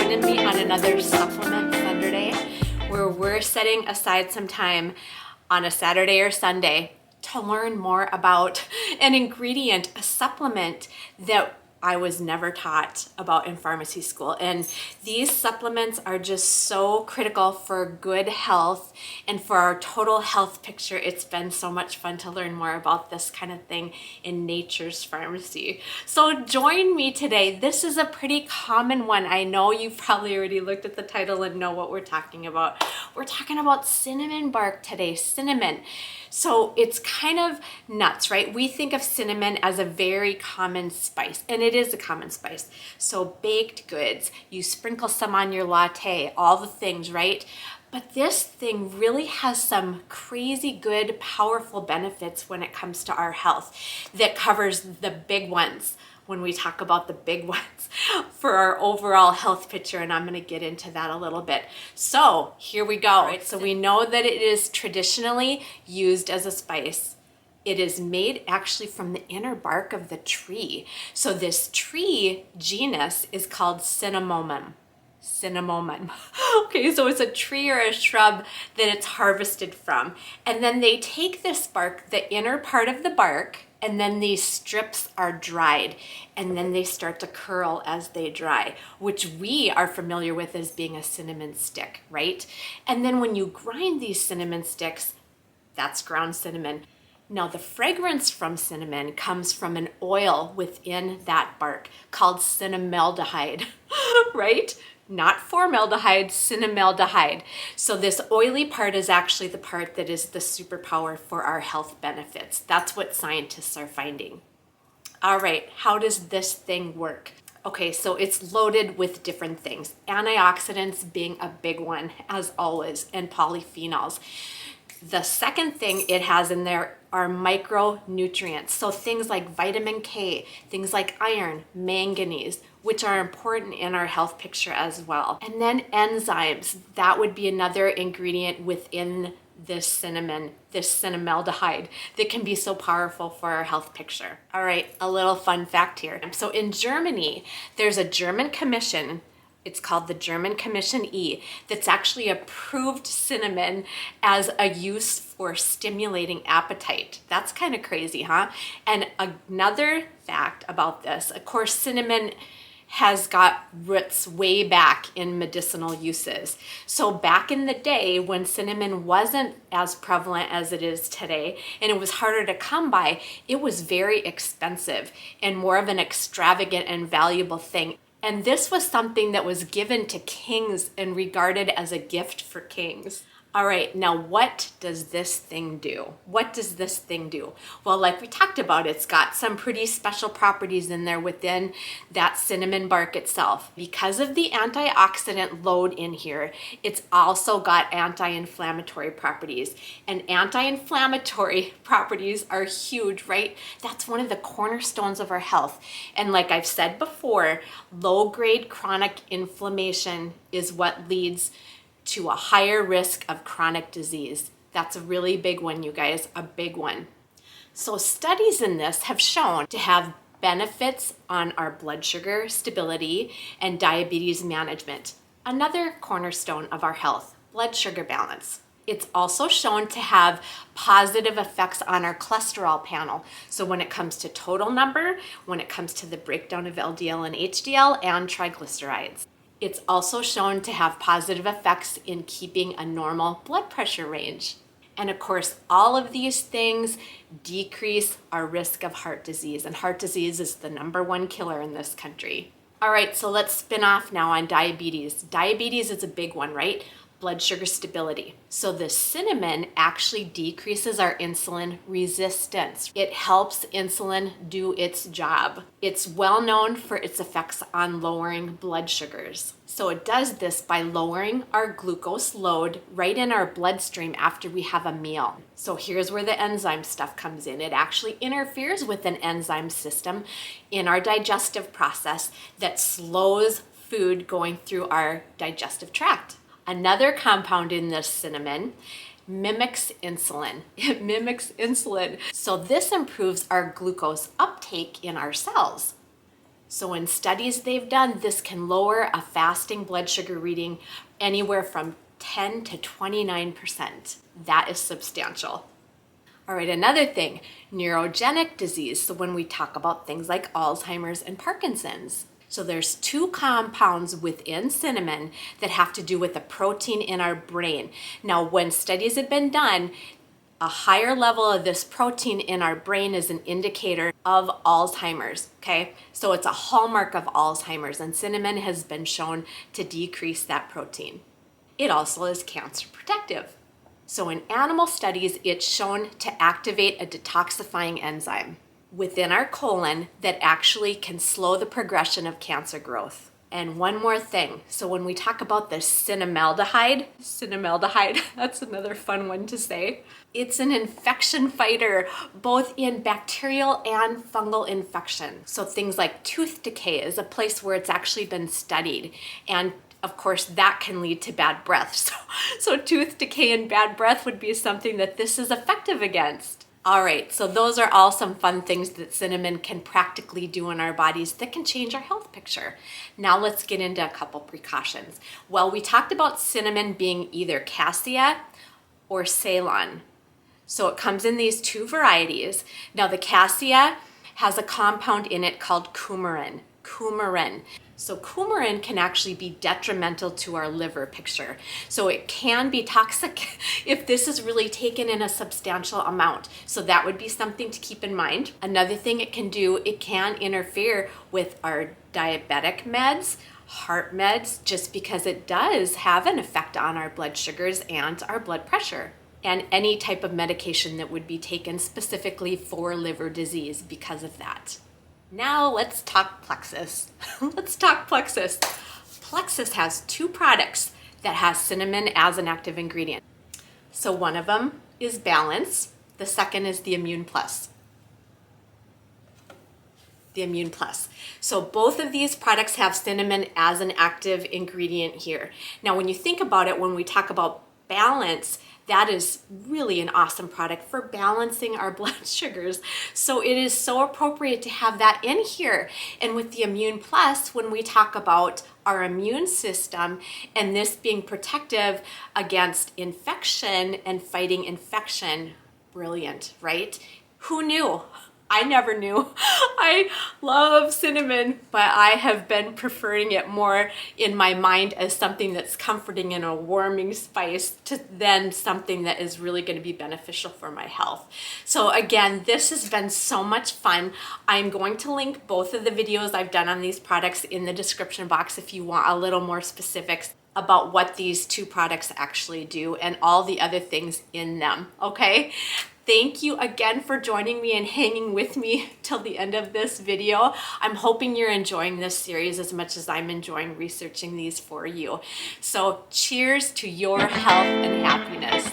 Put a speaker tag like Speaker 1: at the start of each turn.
Speaker 1: joining me on another Supplement Sunderday, where we're setting aside some time on a Saturday or Sunday to learn more about an ingredient, a supplement that I was never taught about in pharmacy school. And these supplements are just so critical for good health and for our total health picture. It's been so much fun to learn more about this kind of thing in nature's pharmacy. So join me today. This is a pretty common one. I know you've probably already looked at the title and know what we're talking about. We're talking about cinnamon bark today, cinnamon. So it's kind of nuts, right? We think of cinnamon as a very common spice, and it is a common spice. So baked goods, you sprinkle some on your latte, all the things, right? But this thing really has some crazy good, powerful benefits when it comes to our health that covers the big ones when we talk about the big ones for our overall health picture, and I'm going to get into that a little bit. So here we go. Right, so we know that it is traditionally used as a spice. It is made actually from the inner bark of the tree. So this tree genus is called cinnamomum. Cinnamomum. Okay, so it's a tree or a shrub that it's harvested from. And then they take this bark, the inner part of the bark, and then these strips are dried, and then they start to curl as they dry, which we are familiar with as being a cinnamon stick, right? And then when you grind these cinnamon sticks, that's ground cinnamon. Now, the fragrance from cinnamon comes from an oil within that bark called cinnamaldehyde, right? Not formaldehyde, cinnamaldehyde. So this oily part is actually the part that is the superpower for our health benefits. That's what scientists are finding. All right, how does this thing work? Okay, so it's loaded with different things. Antioxidants being a big one, as always, and polyphenols. The second thing it has in there are micronutrients. So things like vitamin K, things like iron, manganese, which are important in our health picture as well. And then enzymes, that would be another ingredient within this cinnamon, this cinnamaldehyde that can be so powerful for our health picture. All right, a little fun fact here. So in Germany, there's a German commission. It's called the German Commission E, that's actually approved cinnamon as a use for stimulating appetite. That's kind of crazy, huh? And another fact about this, of course, cinnamon has got roots way back in medicinal uses. So back in the day when cinnamon wasn't as prevalent as it is today, and it was harder to come by, it was very expensive and more of an extravagant and valuable thing. And this was something that was given to kings and regarded as a gift for kings. All right, now what does this thing do? What does this thing do? Well, like we talked about, it's got some pretty special properties in there within that cinnamon bark itself. Because of the antioxidant load in here, it's also got anti-inflammatory properties. And anti-inflammatory properties are huge, right? That's one of the cornerstones of our health. And like I've said before, low-grade chronic inflammation is what leads to a higher risk of chronic disease. That's a really big one, you guys, a big one. So studies in this have shown to have benefits on our blood sugar stability and diabetes management. Another cornerstone of our health, blood sugar balance. It's also shown to have positive effects on our cholesterol panel. So when it comes to total number, when it comes to the breakdown of LDL and HDL and triglycerides. It's also shown to have positive effects in keeping a normal blood pressure range. And of course, all of these things decrease our risk of heart disease. And heart disease is the #1 killer in this country. All right, so let's spin off now on diabetes. Diabetes is a big one, right? Blood sugar stability. So the cinnamon actually decreases our insulin resistance. It helps insulin do its job. It's well known for its effects on lowering blood sugars. So it does this by lowering our glucose load right in our bloodstream after we have a meal. So here's where the enzyme stuff comes in. It actually interferes with an enzyme system in our digestive process that slows food going through our digestive tract. Another compound in this cinnamon mimics insulin. It mimics insulin. So this improves our glucose uptake in our cells. So in studies they've done, this can lower a fasting blood sugar reading anywhere from 10 to 29%. That is substantial. All right, another thing, neurogenic disease. So when we talk about things like Alzheimer's and Parkinson's. So there's 2 compounds within cinnamon that have to do with the protein in our brain. Now, when studies have been done, a higher level of this protein in our brain is an indicator of Alzheimer's, okay? So it's a hallmark of Alzheimer's, and cinnamon has been shown to decrease that protein. It also is cancer protective. So in animal studies, it's shown to activate a detoxifying enzyme within our colon that actually can slow the progression of cancer growth. And one more thing. So when we talk about the cinnamaldehyde, that's another fun one to say. It's an infection fighter, both in bacterial and fungal infection. So things like tooth decay is a place where it's actually been studied. And of course, that can lead to bad breath. So tooth decay and bad breath would be something that this is effective against. All right, so those are all some fun things that cinnamon can practically do in our bodies that can change our health picture. Now let's get into a couple precautions. Well, we talked about cinnamon being either cassia or Ceylon. So it comes in these 2 varieties. Now the cassia has a compound in it called coumarin. So coumarin can actually be detrimental to our liver picture. So it can be toxic if this is really taken in a substantial amount. So that would be something to keep in mind. Another thing it can do, it can interfere with our diabetic meds, heart meds, just because it does have an effect on our blood sugars and our blood pressure, and any type of medication that would be taken specifically for liver disease because of that. Now let's talk Plexus. Plexus has 2 products that has cinnamon as an active ingredient. So one of them is Balance. The second is the Immune Plus. So both of these products have cinnamon as an active ingredient here. Now when you think about it, when we talk about Balance, that is really an awesome product for balancing our blood sugars. So it is so appropriate to have that in here. And with the Immune Plus, when we talk about our immune system and this being protective against infection and fighting infection, brilliant, right? Who knew? I never knew. I love cinnamon, but I have been preferring it more in my mind as something that's comforting and a warming spice than something that is really going to be beneficial for my health. So again, this has been so much fun. I'm going to link both of the videos I've done on these products in the description box if you want a little more specifics about what these 2 products actually do and all the other things in them, okay? Thank you again for joining me and hanging with me till the end of this video. I'm hoping you're enjoying this series as much as I'm enjoying researching these for you. So cheers to your health and happiness.